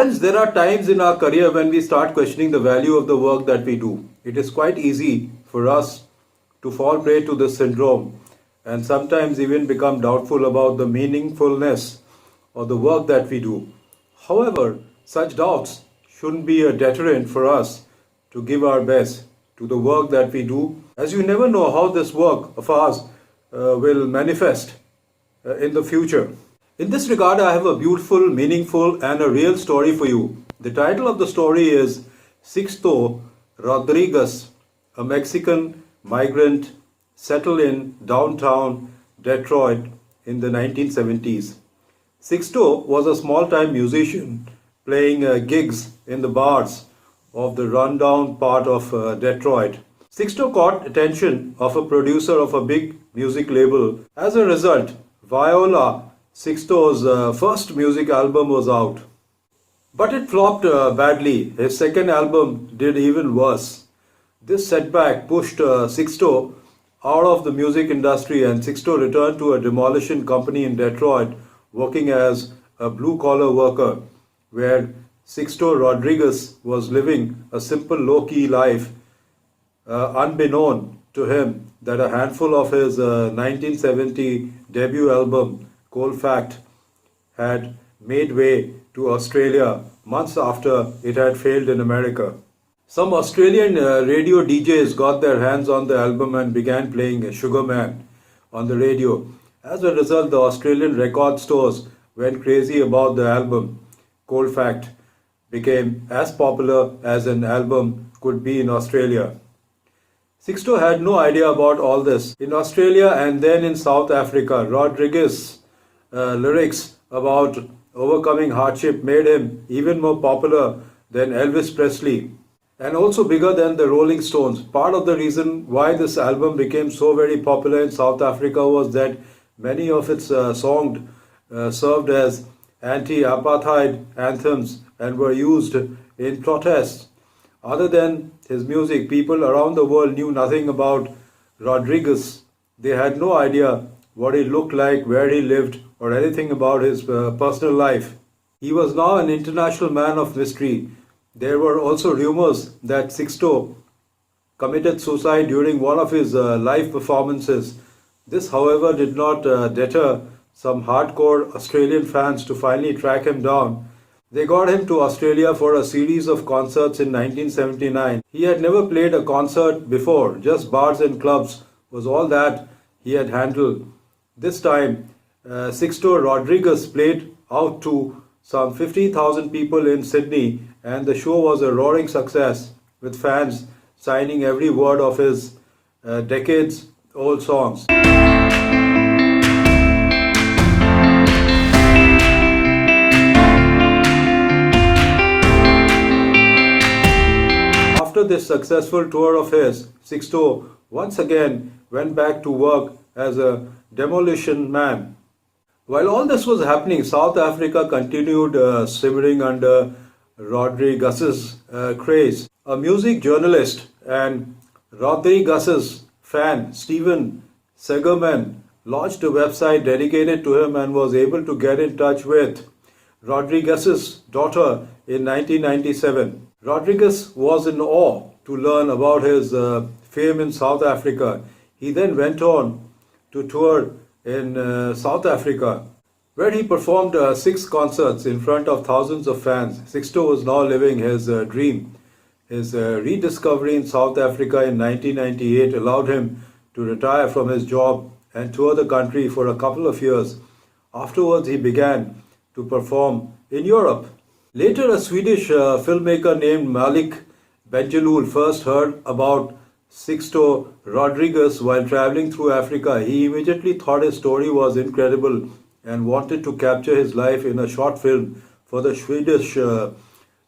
Friends, there are times in our career when we start questioning the value of the work that we do. It is quite easy for us to fall prey to this syndrome and sometimes even become doubtful about the meaningfulness of the work that we do. However, such doubts shouldn't be a deterrent for us to give our best to the work that we do, as you never know how this work of ours will manifest in the future. In this regard, I have a beautiful, meaningful, and a real story for you. The title of the story is Sixto Rodriguez, a Mexican migrant settled in downtown Detroit in the 1970s. Sixto was a small-time musician playing gigs in the bars of the rundown part of Detroit. Sixto caught attention of a producer of a big music label. As a result, Viola, Sixto's first music album, was out. But it flopped badly. His second album did even worse. This setback pushed Sixto out of the music industry, and Sixto returned to a demolition company in Detroit working as a blue-collar worker, where Sixto Rodriguez was living a simple low-key life, unbeknown to him that a handful of his 1970 debut album, Cold Fact, had made way to Australia months after it had failed in America. Some Australian radio DJs got their hands on the album and began playing Sugar Man on the radio. As a result, the Australian record stores went crazy about the album. Cold Fact became as popular as an album could be in Australia. Sixto had no idea about all this. In Australia and then in South Africa, Rodriguez's lyrics about overcoming hardship made him even more popular than Elvis Presley and also bigger than the Rolling Stones. Part of the reason why this album became so very popular in South Africa was that many of its songs served as anti-apartheid anthems and were used in protests. Other than his music, people around the world knew nothing about Rodriguez. They had no idea what he looked like, where he lived, or anything about his personal life. He was now an international man of mystery. There were also rumors that Sixto committed suicide during one of his live performances. This, however, did not deter some hardcore Australian fans to finally track him down. They got him to Australia for a series of concerts in 1979. He had never played a concert before, just bars and clubs was all that he had handled. This time, Sixto Rodriguez played out to some 50,000 people in Sydney, and the show was a roaring success, with fans signing every word of his decades-old songs. After this successful tour of his, Sixto once again went back to work as a demolition man. While all this was happening, South Africa continued simmering under Rodriguez's craze. A music journalist and Rodriguez's fan, Steven Segerman, launched a website dedicated to him and was able to get in touch with Rodriguez's daughter in 1997. Rodriguez was in awe to learn about his fame in South Africa. He then went on to tour in South Africa, where he performed 6 concerts in front of thousands of fans. Sixto was now living his dream. His rediscovery in South Africa in 1998 allowed him to retire from his job and tour the country for a couple of years. Afterwards, he began to perform in Europe. Later, a Swedish filmmaker named Malik Benjelloul first heard about Sixto Rodriguez while traveling through Africa. He immediately thought his story was incredible and wanted to capture his life in a short film for the Swedish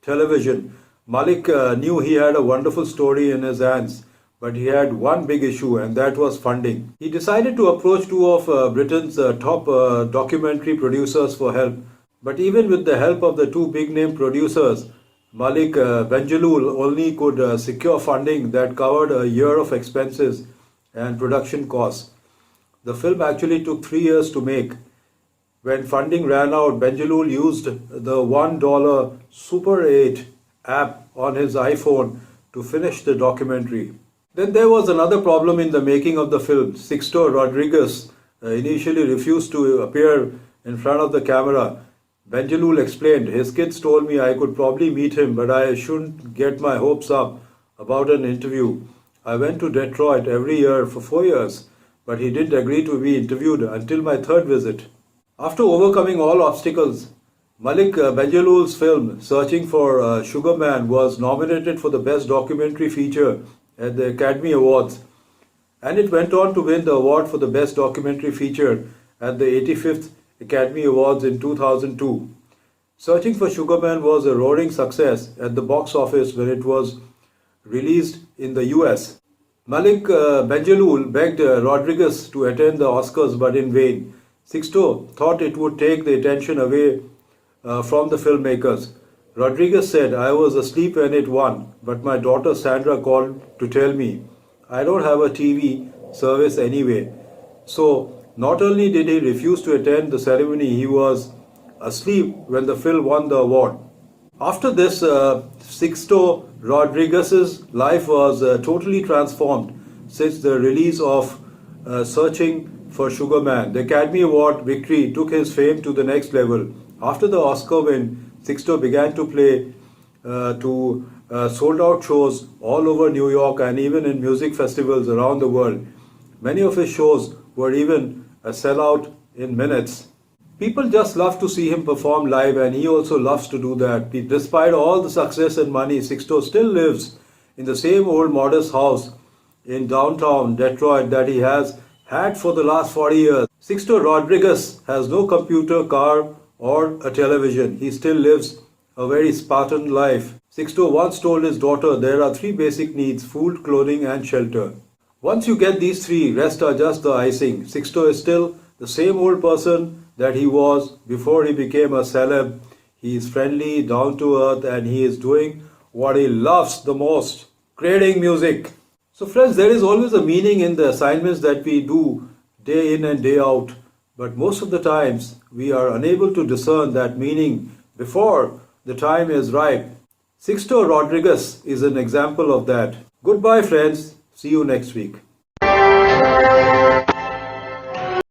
television. Malik knew he had a wonderful story in his hands, but he had one big issue, and that was funding. He decided to approach 2 of Britain's top documentary producers for help. But even with the help of the 2 big-name producers, Malik Benjelloul only could secure funding that covered a year of expenses and production costs. The film actually took 3 years to make. When funding ran out, Benjalul used the $1 Super 8 app on his iPhone to finish the documentary. Then there was another problem in the making of the film. Sixto Rodriguez initially refused to appear in front of the camera. Benjalul explained, his kids told me I could probably meet him, but I shouldn't get my hopes up about an interview. I went to Detroit every year for 4 years, but he didn't agree to be interviewed until my third visit. After overcoming all obstacles, Malik Benjalul's film Searching for Sugar Man was nominated for the Best Documentary Feature at the Academy Awards, and it went on to win the award for the Best Documentary Feature at the 85th Academy Awards in 2002. Searching for Sugar Man was a roaring success at the box office when it was released in the US. Malik Benjalul begged Rodriguez to attend the Oscars, but in vain. Sixto thought it would take the attention away from the filmmakers. Rodriguez said, I was asleep when it won, but my daughter Sandra called to tell me, I don't have a TV service anyway. So, not only did he refuse to attend the ceremony, he was asleep when the film won the award. After this, Sixto Rodriguez's life was totally transformed since the release of Searching for Sugar Man. The Academy Award victory took his fame to the next level. After the Oscar win, Sixto began to play sold out shows all over New York and even in music festivals around the world. Many of his shows were even a sellout in minutes. People just love to see him perform live, and he also loves to do that. Despite all the success and money, Sixto still lives in the same old modest house in downtown Detroit that he has had for the last 40 years. Sixto Rodriguez has no computer, car, or a television. He still lives a very Spartan life. Sixto once told his daughter there are 3 basic needs: food, clothing, and shelter. Once you get these 3, rest are just the icing. Sixto is still the same old person that he was before he became a celeb. He is friendly, down to earth, and he is doing what he loves the most, creating music. So friends, there is always a meaning in the assignments that we do day in and day out. But most of the times, we are unable to discern that meaning before the time is ripe. Sixto Rodriguez is an example of that. Goodbye friends. See you next week.